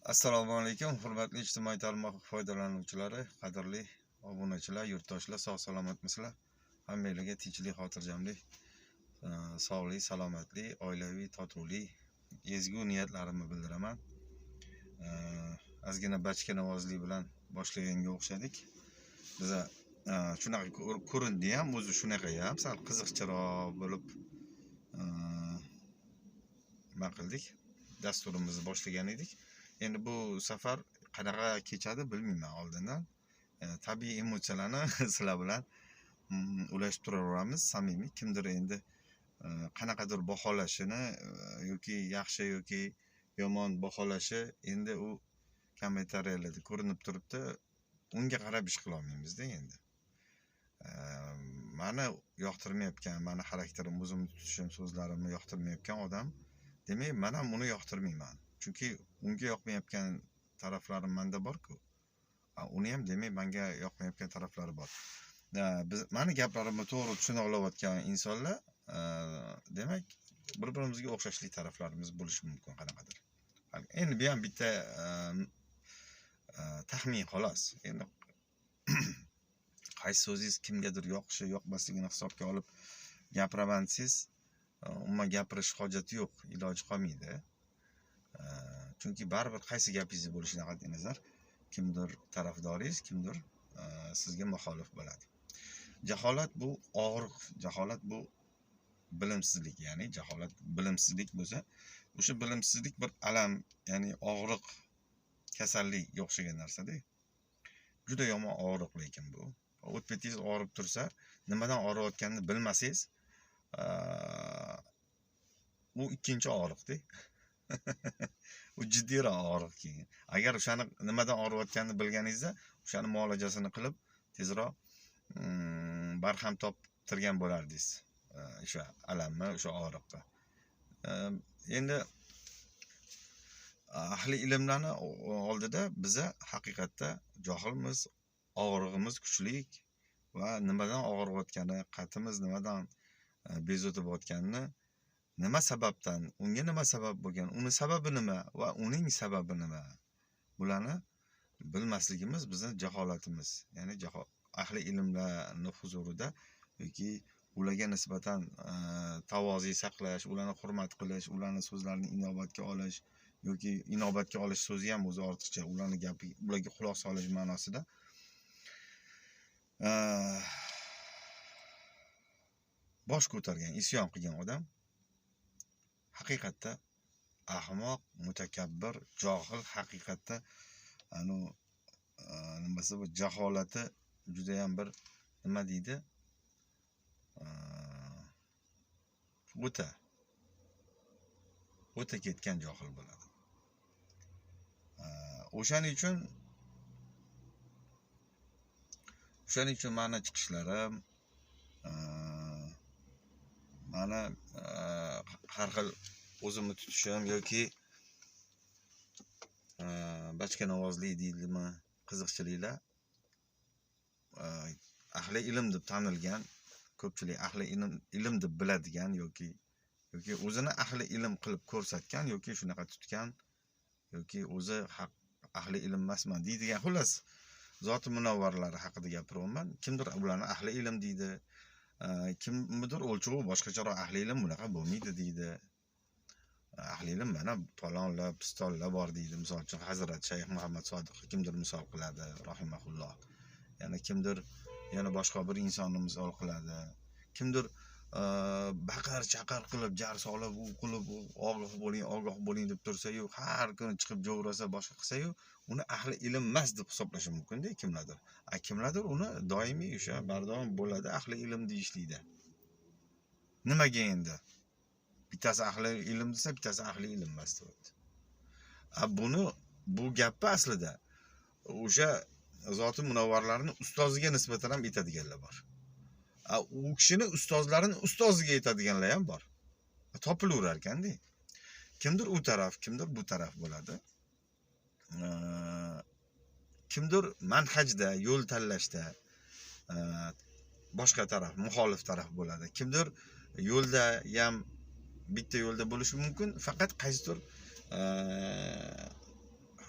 Assalomu alaykum, hurmatli ijtimoiy tarmoq foydalanuvchilari, qadrli obunachilar, yurtdoshlar, sog' salomatmisizlar? Hammanglarga tinchlik, xotirjamlik, sog'lik, salomatlik, oilaviy totuvlik, ezgu niyatlarimni bildiraman. Ozgina bachka novozlik bilan boshlaganga o'xshadik. Biza shunaqa ko'rindi ham, o'zi shunaqa ham, sal qiziqchiroq bo'lib nima qildik? Dasturimizni boshlagan edik. Endi bu safar qanaqa kechadi bilmayman oldindan. Tabiiy emotsiyalarni sizlar bilan ulashib turaveramiz samimiy. Kimdir endi qanaqadir baholashini yoki yaxshi yoki yomon baholashi endi u kommentariyalarda ko'rinib turibdi. Unga qarab ish qila olmaymizda endi. Meni yoqtirmayotgan, meni xarakterim, o'zimni tutishim, so'zlarimni yoqtirmayotgan odam, demak, men ham uni yoqtirmayman. Chunki unga yoqmayotgan taraflarim menda bor-ku. Uni ham demak menga yoqmayotgan taraflari bor. Biz meni gaplarimni to'g'ri tushuna olayotgan insonlar, demak, bir-birimizga o'xshashlik taraflarimiz bo'lishi mumkin qanaqadir. Endi bu ham bitta taxmin xolos. Endi qaysi so'zingiz kimgadir yoqishi, yoqmasligini hisobga olib gapiraman desangiz, umuman gapirish hojati yo'q, iloji qolmaydi. Chunki baribir qaysi gapingiz bo'lishidan qat'iy nazar, kimdir tarafdoringiz, kimdir sizga muxolif bo'ladi. Jaholat bu og'riq, jaholat bu bilimsizlik, ya'ni jaholat bilimsizlik bo'lsa, o'sha bilimsizlik bir alam, ya'ni og'riq, kasallik o'xshagan narsada. Juda yomon og'riq lekin bu. O'tbetingiz og'rib tursa, nimadan og'riyotganini bilmasangiz, u ikkinchi og'riqda. U jiddiyroq og'riq keyin. Agar o'shani nimadan og'riyotganini bilganingizda, o'shani muolajasini qilib, tezroq barham toptirgan bo'lardingiz. O'sha alamni, o'sha og'riqqa. Endi ahli ilmlarni oldida biza haqiqatda johilmiz, og'rig'imiz kuchli va nimadan og'riyotgani, qatimiz nimadan bezovta bo'layotganini, nima sababdan, unga nima sabab bo'lgan, uni sababi nima va uning sababi nima, bularni bilmasligimiz bizning jaholatimiz. Ya'ni ahli ilmlarning huzurida yoki ularga nisbatan tavozi saqlash, ularni hurmat qilish, ularning so'zlarini inobatga olish yoki inobatga olish so'zi ham o'zi ortiqcha, ularning gapi, ularga quloq solish ma'nosida bosh ko'targan, isyon qilgan odam haqiqatda ahmoq, mutakabbir, johil, haqiqatda nimasi bu jaholati juda ham bir nima deydi? O'ta ketgan johil bo'ladi. O'shaning uchun meni chiqishlarim, meni har xil o'zimni tutishim yoki bachka novozlik deydimi, qiziqchiliklar ahli ilm deb tanilgan, ko'pchilik ahli ilm deb biladigan yoki o'zini ahli ilm qilib ko'rsatgan yoki shunaqa tutgan yoki o'zi ahli ilm emasman deydigan, xullas zoti munavvarlari haqida gapiryapman. Kimdir ularni ahli ilm deydi, kimdir o'lchovi boshqacharoq ahli ilm bunaqa bo'lmaydi deydi. Ahli ilm mana palonlar, pistonlar bor deydi. Misol uchun Hazrat Shayx Muhammad Sodiq kimdir misol qiladi, rahimahulloh. Yana kimdir yana boshqa bir insonni misol qiladi. Kimdir baqir chaqir qilib, jar solib, u qilib, ogoh bo'ling deb tursa-yu, har kuni chiqib jo'vrasa, boshqa qilsa-yu, uni ahli ilm emas deb hisoblashi mumkin-da kimlardir. Kimlardir uni doimiy o'sha bardavom bo'ladi ahli ilm deyishlikda. Nimaga endi? Bittasi ahli ilm desa, bittasi ahli ilm emas deyapti. Bu gapni aslida o'sha zoti munavvarlarning ustoziga nisbatan ham aytadiganlar bor. U kishini ustozlarining ustoziga aytadiganlar ham bor. Topilaverar ekan-da. Kimdir u taraf, kimdir bu taraf bo'ladi. Kimdir manhajda, yo'l tanlashda boshqa taraf, muxolif taraf bo'ladi. Kimdir yo'lda ham bitta yo'lda bo'lishi mumkin, faqat qaysidir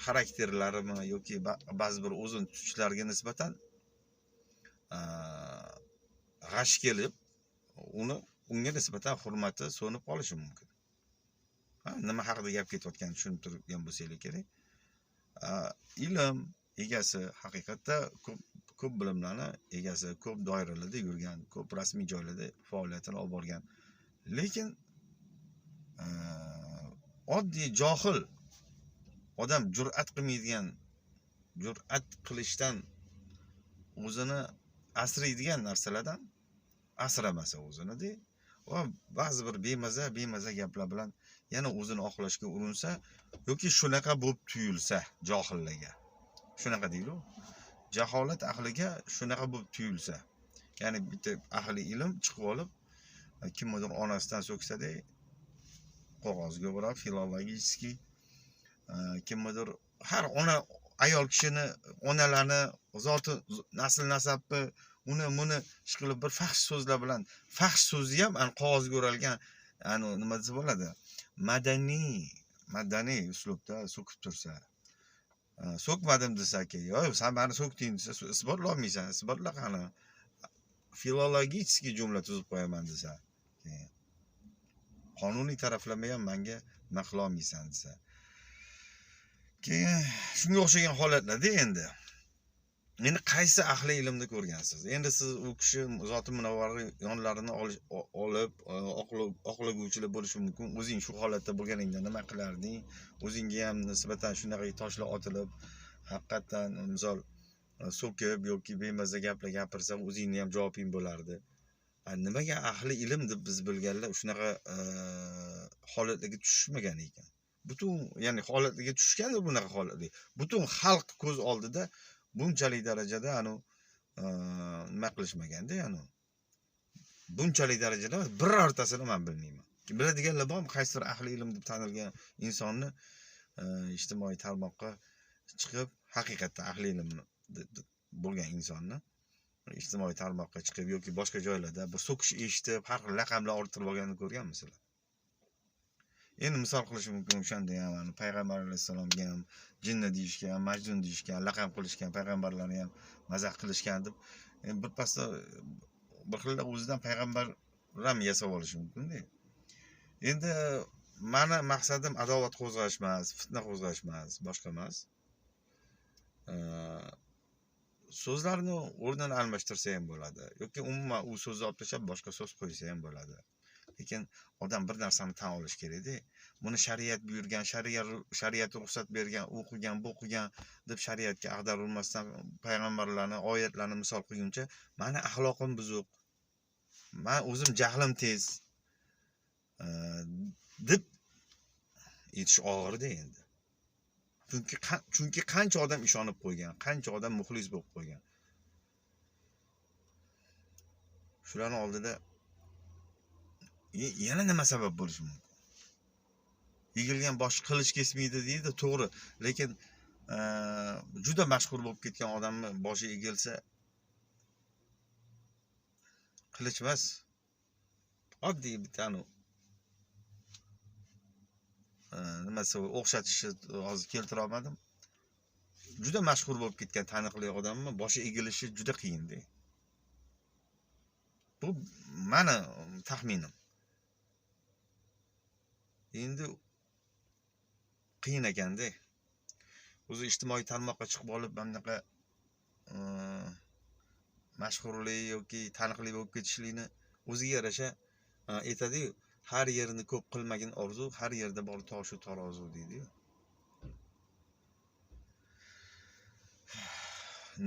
xarakterlarimi yoki ba'zi bir o'zini tutishlariga nisbatan g'ash kelib, unga nisbatan hurmati so'nib qolishi mumkin. Nima haqida gap ketayotganini tushunib turgan bo'lsanglar kerak. Ilm egasi haqiqatda ko'p bilimlarni egasi, ko'p doiralarda yurgan, ko'p rasmiy joylarda faoliyatini olib borgan. Lekin oddiy johil odam jur'at qilmaydigan, jur'at qilishdan o'zini asraydigan narsalardan asramasa o'zini-da va ba'zi bir bemaza gaplar bilan yana o'zini oqlashga urinsa yoki shunaqa bo'lib tuyulsa johillarga. Shunaqa deydi-ku. Jaholat ahliga shunaqa bo'lib tuyulsa. Ya'ni bitta ahli ilm chiqib olib, kimnidir onasidan so'ksada qog'ozga o'rab, filologiyaskiy kimnidir har ona ayol kishini, onalarni zoti nasl nasabi uni ishqilib bir faxsh so'zlar bilan, faxsh so'zi ham qog'ozga o'ralgan, nima desa bo'ladi? Madaniy uslubda so'kib tursa. So'kmadim desa-ki, "Yo'q, sen meni so'kding" desa, isbotlay olmaysan. Isbotla qani. Filologiyaskiy jumla tuzib qo'yaman desa, qonuniy taraflama ham menga nima qila olmaysan desa. Keyin shunga o'xshagan holatlarda endi qaysi ahli ilmni ko'rgansiz? Endi siz u kishi zoti munavvarni yonlarini olib oqlaguvchilar bo'lishi mumkin. O'zing shu holatda bo'lganingda nima qilarding? O'zingga ham nisbatan shunaqa toshlar otilib, haqiqatan misol so'kib yoki bemaza gaplar gapirsa, o'zingni ham javobing bo'lardi. Nimaga ahli ilm deb biz bilganlar shunaqa holatlarga tushmagan ekan? Butun, ya'ni holatlarga tushganda bunaqa holatlar. Butun xalq ko'z oldida bunchalik darajada nima qilishmaganda, bunchalik darajada birortasini men bilmayman. Biladiganlar bormi? Qaysidir ahli ilm deb tanilgan insonni ijtimoiy tarmoqqa chiqib, haqiqatda ahli ilm bo'lgan insonni ijtimoiy tarmoqqa chiqib yoki boshqa joylarda bir so'kish eshitib, har xil laqablar orttirib olganini ko'rganmisizlar? Endi misol qilish mumkin, o'shanda ham payg'ambar alayhisalomga ham jinni deyishgan, majnun deyishgan, laqab qilishgan, payg'ambarlarni ham mazax qilishgan deb bir pasda bir xil o'zidan payg'ambar ham yasab olish mumkin-da. Endi meni maqsadim adovat qo'zg'ash emas, fitna qo'zg'ash emas, boshqa emas. So'zlarni o'rnini almashtirsa ham bo'ladi yoki umuman u so'zni olib tashlab boshqa so'z qo'ysa ham bo'ladi. Lekin odam bir narsani tan olish kerak-da. Buni shariat buyurgan, shariat ruxsat bergan, o'qigan, bu qilgan deb shariatga ag'darilmasdan payg'ambarlarni, oyatlarni misol qilguncha, meni axloqim buzuq, men o'zim jahlim tez deb aytish og'ir-da endi. Chunki qancha odam ishonib qo'ygan, qancha odam muxlis bo'lib qo'ygan. Shularning oldida yana nima sabab bo'lishi mumkin? Yigilgan bosh qilich kesmaydi deydi, to'g'ri. Lekin juda mashhur bo'lib ketgan odamni boshi egilsa qilich emas, oddiy bitta nimasi o'xshatishni hozir keltira olmadim. Juda mashhur bo'lib ketgan taniqli odamni boshi egilishi juda qiyin-da. Bu meni taxminim. Endi qiyin ekanda. O'zi ijtimoiy tarmoqqa chiqib olib, bunaqa mashhurlik yoki taniqli bo'lib ketishlikni o'ziga yarasha aytadi-yu, har yerini ko'p qilmagin orzu, har yerda bor toshu tarozu deydi-yu.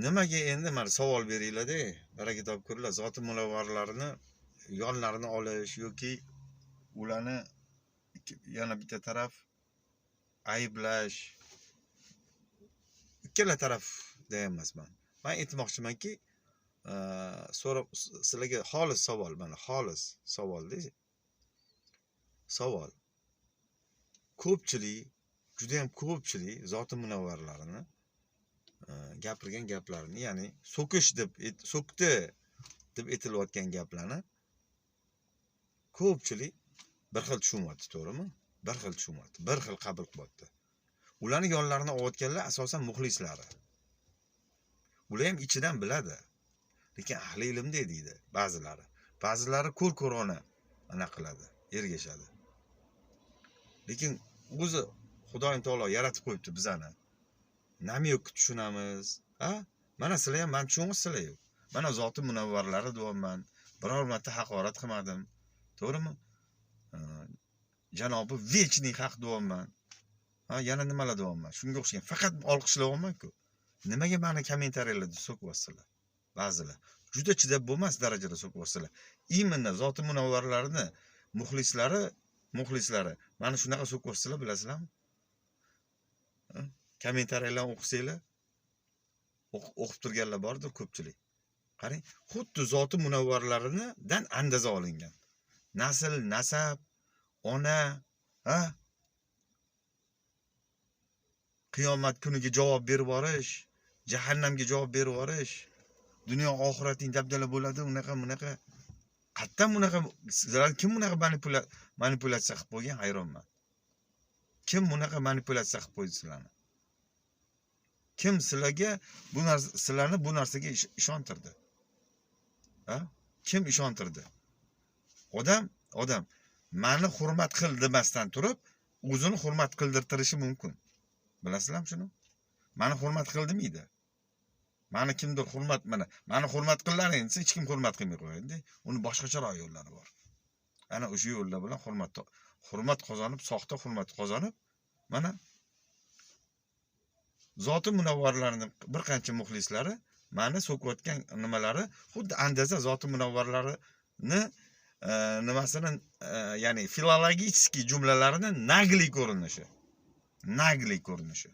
Nimaga endi mana savol beringlar-da, baraka topib ko'ringlar, zoti munavvarlarini yonlarini olish yoki ularni yana bitta taraf ayblash, ikkala tarafda emasman. Men aytmoqchimanki, so'rab sizlarga xolis savol, mana xolis savol-da. Savol. Ko'pchilik, juda ham ko'pchilik zoti munavvarlarini gapirgan gaplarini, ya'ni so'kdi deb aytilayotgan gaplarni ko'pchilik bir xil tushunyapti, to'g'rimi? Bir xil tushunyapti, bir xil qabul qilyapti. Ularni yonlarini ovotganlar asosan muxlislari. Ular ham ichidan biladi. Lekin ahli ilmda deydi ba'zilari. Ba'zilari ko'r-ko'rona ana qiladi, ergashadi. Lekin o'zi Xudoyim taolo yaratib qo'yibdi bizani. Nami yo'q tushunamiz. Ha? Mana sizlar ham men tushunasizlar yo'q. Mana zoti munavvarlari deyapman. Biror marta haqorat qilmadim. To'g'rimi? Janobi vechniy haq deyapman. Ha, yana nimalar deyapman? Shunga o'xshagan. Faqat olqishlayapman-ku. Nimaga meni kommentariyalarda so'kyapsizlar? Ba'zilar juda chidab bo'lmas darajada so'kyapsizlar. Imенно zoti munavvarlarini muxlislari mana shunaqa so'kyapsizlar, bilasizlarmi? Kommentariyalarni o'qisanglar, o'qib turganlar bordir ko'pchilik. Qarang, xuddi zoti munavvarlaridan andaza olingan. Nasl, nasab, ona, ha? Qiyomat kuniga javob berib yuborish, jahannamga javob berib yuborish, dunyo oxirating dabdala bo'ladi, unaqa. Qayerdan bunaqa sizlar kim bunaqa manipulyatsiya qilib qo'ygan, hayronman. Kim bunaqa manipulyatsiya qilib qo'ydi sizlarni? Kim sizlarga sizlarni bu narsaga ishontirdi? Ha? Kim ishontirdi? Odam meni hurmat qil demasdan turib, o'zini hurmat qildirtirishi mumkin. Bilasizlarmi shuni? Meni hurmat qil demaydi. Meni kimdir meni hurmat qillaring desa, hech kim hurmat qilmay qo'yadi. Uni boshqacharoq yo'llari bor. Ana o'sha yo'llar bilan hurmat qozonib, soxta hurmat qozonib, mana zoti munavvarlarining bir qancha muxlislari meni so'kayotgan nimalari xuddi andaza zoti munavvarlarini nimasini, ya'ni filologik jumlalarini nagli ko'rinishi.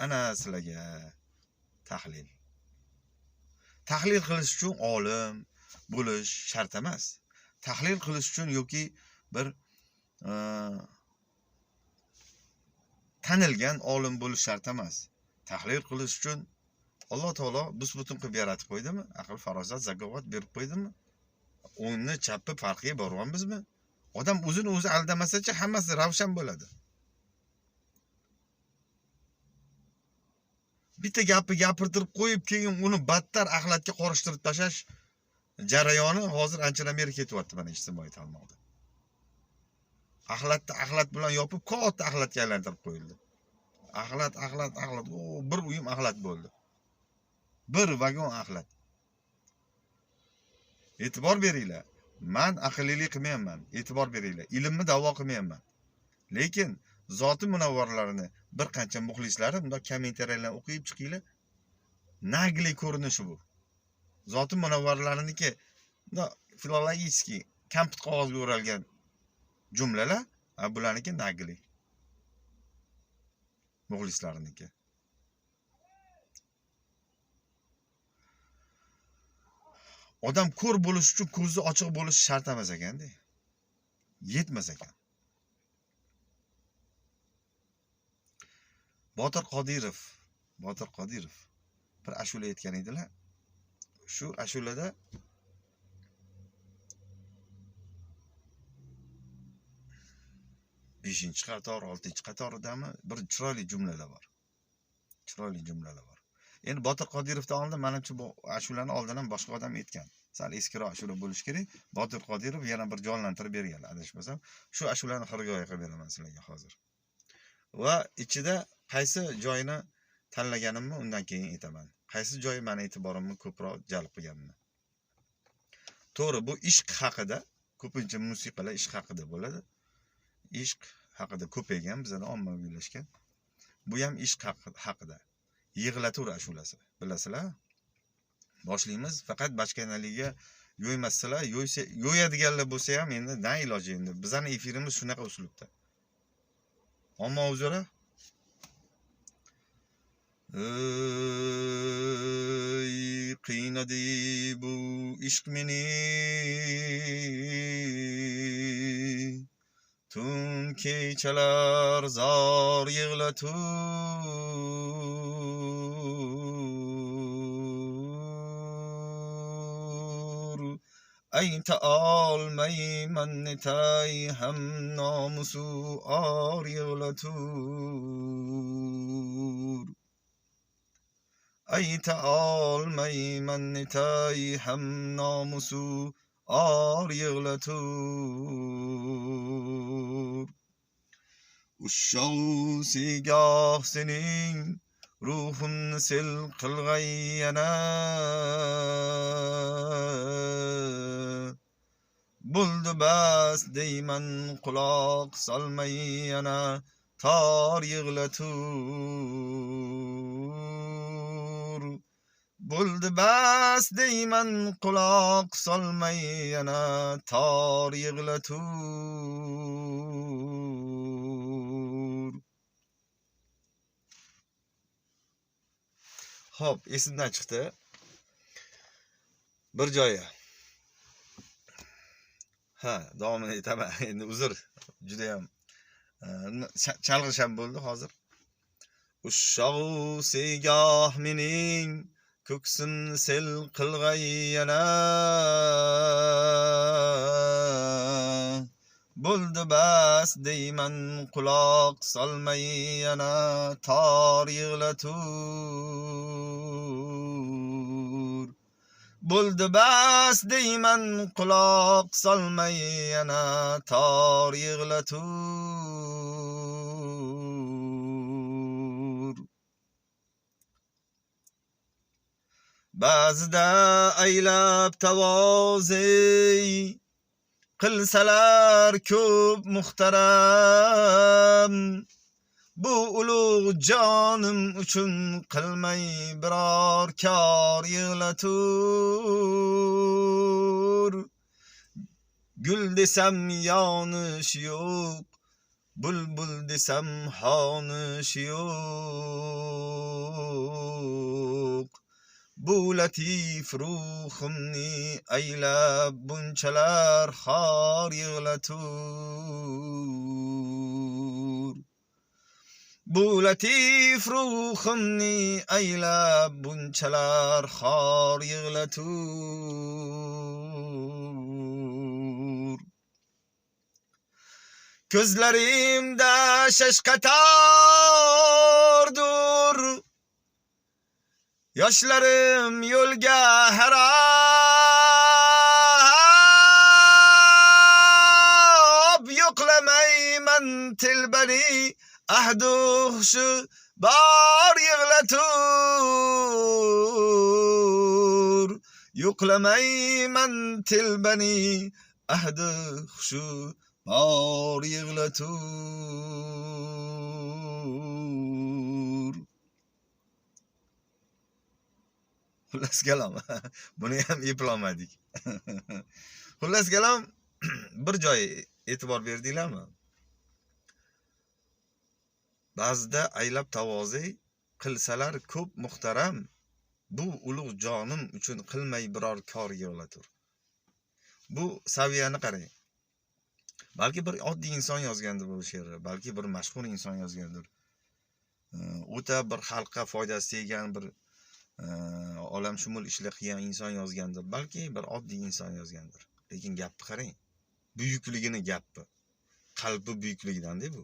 Ana sizlarga tahlil. Tahlil qilish uchun olim bo'lish shart emas. Tahlil qilish uchun yoki bir tanilgan olim bo'lish shart emas. Tahlil qilish uchun Alloh taolo bus-butun qilib yaratib qo'ydimi? Aql, farosat, zakovat berib qo'ydimi? O'ngni, chappi farqiga boryapmizmi? Odam o'zini o'zi aldamasacha hammasi ravshan bo'ladi. Bitta gapni gapirtirib qo'yib, keyin uni battar axlatga qorishtirib tashlash jarayoni hozir anchadan beri ketyapti mana ijtimoiy tarmoqda. Axlat bilan yopib, katta axlatga aylantirib qo'yildi. Axlat. Bir uyum axlat bo'ldi. Bir vagon axlat. E'tibor beringlar. Men aqllilik qilmayman. E'tibor beringlar. Ilmni da'vo qilmayman. Lekin zoti munavvarlarini bir qancha muxlislari bunda kommentariyalarni o'qib chiqinglar. Nagli ko'rinishi bu. Zoti munavvarlariniki filologik kampit qog'ozga o'ralgan jumlalar, bularniki nagli. Muxlislariniki. Odam ko'r bo'lish uchun ko'zi ochiq bo'lishi shart emas ekanda. Yetmas ekan. Botir Qodirov bir ashula aytgan edilar. Shu ashulada beshinchi qator, 6-chi qatoridami bir chiroyli jumlalar bor. Endi Botir Qodirovdan oldin menimcha bu ashulani oldin ham boshqa odam aytgan. Sal eskiroq ashula bo'lish kerak. Botir Qodirov yana bir jonlantirib bergan, adashmasam. Shu ashulani xirgoyi qilib beraman sizlarga hozir. Va ichida qaysi joyini tanlaganimni undan keyin aytaman. Qaysi joyi meni e'tiborimni ko'proq jalb qilganini. To'g'ri, bu ishq haqida, ko'pincha musiqalar ishq haqida bo'ladi. Ishq haqida ko'paygan, bizda ommaviylashgan. Bu ham ishq haqida. Yig'latur ashulasi, bilasizlar? Boshlaymiz, faqat bachkanaligiga yo'ymasizlar, yo'yadiganlar bo'lsa ham endi na iloji endi. Bizning efirimiz shunaqa uslubda. Omma o'zaro qiynadi bu ishq meni, tun kechalar zor yig'latur, ayta olmayman netay ham nomusu or yig'latur. Ayta olmayman netay ham nomusu or yig'latur. Ushshog'u sigoh sening ruhimni sil qilg'ay yana. Bo'ldi bas deyman quloq solmay yana tor yig'latur. Bo'ldi bas deyman quloq solmay yana tor yig'latur. Hop, esimdan chiqdi. Bir joyi. Davomini aytaman. Endi uzr, juda ham chalg'ish ham bo'ldi hozir. Ushshog'u sigoh mening ko'ksimni sel qilg'ay yana. Bo'ldi bas deyman quloq solmay yana tor yig'latur. Bo'ldi bas deyman quloq solmay yana tor yig'latur. Ba'zida aylab tavozi qilsalar ko'p muhtaram, bu ulug' jonim uchun qilmay biror kor yig'latur. Gul desam yonish yo'q, bulbul desam xonish yo'q. Bu latif ruhimni aylab bunchalar xor yig'latur. Bu latif ruhimni aylab bunchalar xor yig'latur. Ko'zlarimda shashqatordur, yoshlarim yo'lga harab. Yo'qlamayman tilbani ahdu shu bor yig'latur. Yo'qlamayman tilbani ahdu shu bor yig'latur. Xullas kalom. Buni ham eplolmadik. Xullas kalom, bir joy e'tibor berdinglarmi? Ba'zida aylab tavozi qilsalar ko'p muhtaram, bu ulug' jonim uchun qilmay biror kor yig'latur. Bu saviyani qarang. Balki bir oddiy inson yozgandir bu she'rni, balki bir mashhur inson yozgandir. O'ta bir xalqqa foydasi tegan bir olamshumul ishlar qilgan inson yozgandir. Balki bir oddiy inson yozgandir. Lekin gapni qarang. Buyukligini gapi. Qalbi buyukligidan-da bu.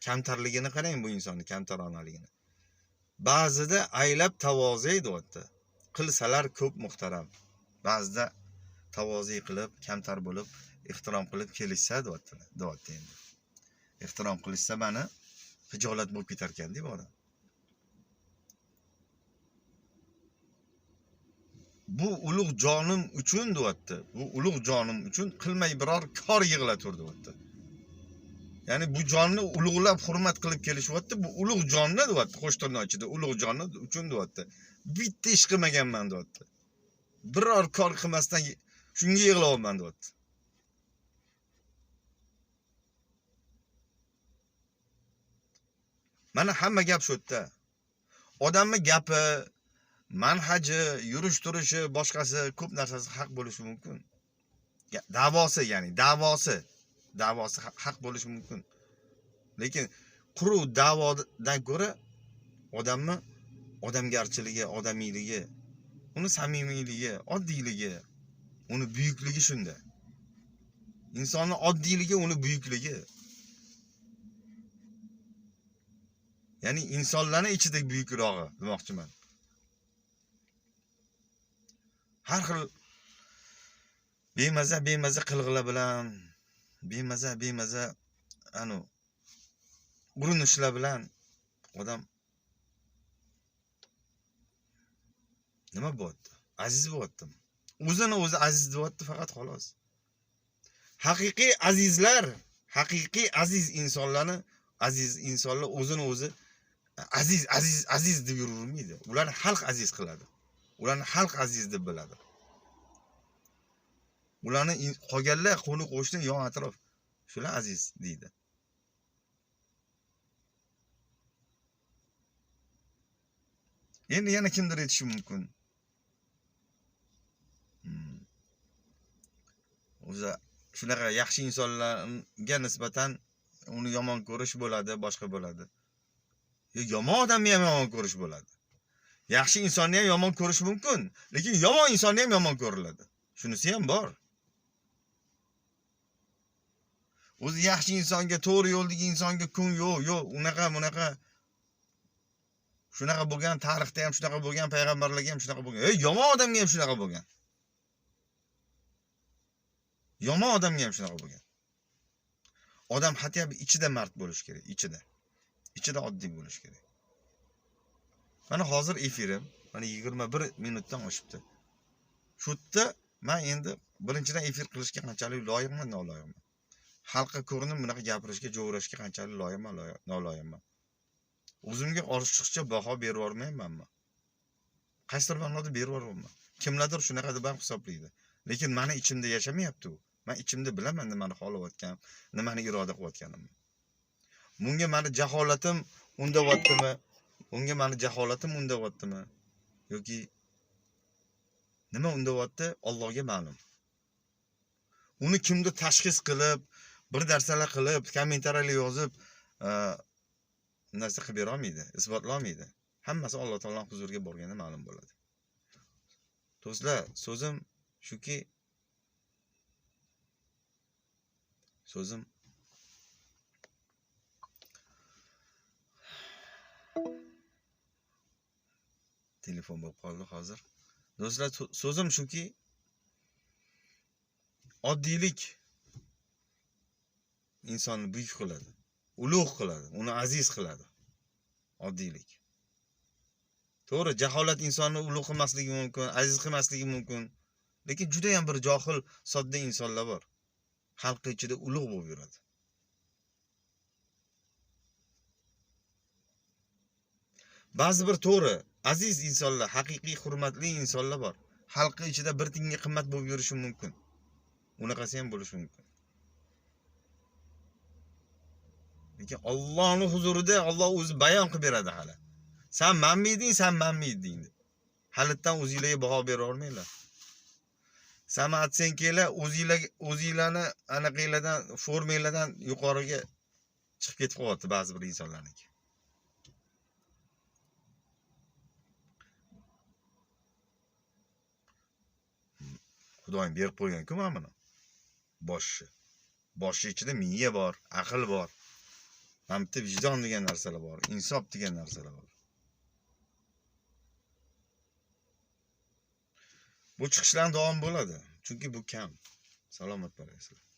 Kamtarligini qarang bu insonning, kamtaronaligini. Ba'zida aylab tavozi deyapti. Qilsalar ko'p muhtaram. Ba'zida tavozi qilib, kamtar bo'lib, ehtirom qilib kelishsa deyapti endi. Ehtirom qilishsa meni hijolat bo'lib ketar ekan-da bu odam. Bu ulug' jonim uchun deyapti. Bu ulug' jonim uchun qilmay biror kor yig'latur deyapti. Ya'ni bu jonni ulug'lab hurmat qilib kelishyapti. Bu ulug' jonni deyapti, qo'shtirnoq ichida ulug' jonni uchun deyapti. Bitta ish qilmaganman deyapti. Biror kor qilmasdan shunga yig'layapman deyapti. Mana hamma gap shu yerda. Odamning gapi, manhaji, yurish turishi, boshqasi ko'p narsasi haq bo'lishi mumkin. Da'vosi, ya'ni da'vosi haq bo'lishi mumkin. Lekin quruq da'vodan ko'ra odamni odamgarchiligi, odamiyligi, uni samimiyligi, oddiyligi, uni buyukligi shunda. Insonning oddiyligi uni buyukligi. Ya'ni insonlarning ichida buyukrog'i demoqchiman. Har xil bemaza qilg'ilar bilan, bemaza anu urinishlar bilan odam nima bo'lyapti? Aziz bo'lyapti. O'zini o'zi aziz bo'lyapti faqat xolos. Haqiqiy azizlar, haqiqiy aziz insonlarni, aziz insonlar o'zini o'zi aziz deb yuravermaydi. Ularni xalq aziz qiladi. Ularni xalq aziz deb biladi. Ularni qolganlar qo'ni qo'shni yon atrof shular aziz deydi. Endi yana kimdir aytishi mumkin. O'zi shunaqa yaxshi insonlarga nisbatan uni yomon ko'rish bo'ladi, boshqa bo'ladi. Yomon odamni ham yomon ko'rish bo'ladi. Yaxshi insonni ham yomon ko'rish mumkin, lekin yomon insonni ham yomon ko'riladi. Shunisi ham bor. O'zi yaxshi insonga, to'g'ri yo'ldagi insonga kun yo'q, unaqa shunaqa bo'lgan, tarixda ham shunaqa bo'lgan, payg'ambarlarga ham shunaqa bo'lgan. Yomon odamga ham shunaqa bo'lgan. Yomon odamga ham shunaqa bo'lgan. Odam hatto ichida mard bo'lish kerak, ichida oddiy bo'lish kerak. Mana hozir efirim, mana 21 minutdan oshibdi. Shu yerda men endi birinchidan efir qilishga qanchalik loyiqman, noloyiqman. Xalqqa ko'rinib bunaqa gapirishga, jo'rashga qanchalik loyiqman, noloyiqman. O'zimga ortiqcha baho berib yormaymanmi? Qaysidir ma'noda berib yoryapman. Kimlardir shunaqa deb ham hisoblaydi. Lekin meni ichimda yashamayapti u. Men ichimda bilaman nimani xohlayotgan, nimani iroda qilayotganimni. Bunga meni jaholatim undayaptimi? Unga meni jaholatim undayaptimi? Yoki nima undayapti? Allohga ma'lum. Uni kimdir tashxis qilib, bir narsalar qilib, kommentariyalar yozib, narsa qilib bera olmaydi, isbotlolmaydi. Hammasi Alloh taoloning huzuriga borganda ma'lum bo'ladi. Do'stlar, so'zim shuki, telefon bo'lib qoldi hozir. Do'stlar, so'zim shuki, oddiylik insonni buyuk qiladi, ulug' qiladi, uni aziz qiladi. Oddiylik. To'g'ri, jaholat insonni ulug' qilmasligi mumkin, aziz qilmasligi mumkin. Lekin juda ham bir johil, sodda insonlar bor. Xalq ichida ulug' bo'lib yuradi. Ba'zi bir to'g'ri, aziz insonlar, haqiqiy hurmatli insonlar bor. Xalq ichida bir tiyinga qimmat bo'lib yurishi mumkin. Unaqasi ham bo'lishi mumkin. Lekin Allohning huzurida Alloh o'zi bayon qilib beradi hali. Sen manmiyding deb. Halitdan o'zingizlarga baho bera olmaylar. San'atsenklar o'zingizlarni anaqalardan, formalardan yuqoriga chiqib ketib qolyapti ba'zi bir insonlarniki. Xudoyim berib qo'ygan-ku mana buni. Boshi ichida miya bor, aql bor. Mana bitta vijdon degan narsalar bor, insof degan narsalar bor. Bu chiqishlar davom bo'ladi, chunki bu kam. Salomat bo'lasizlar.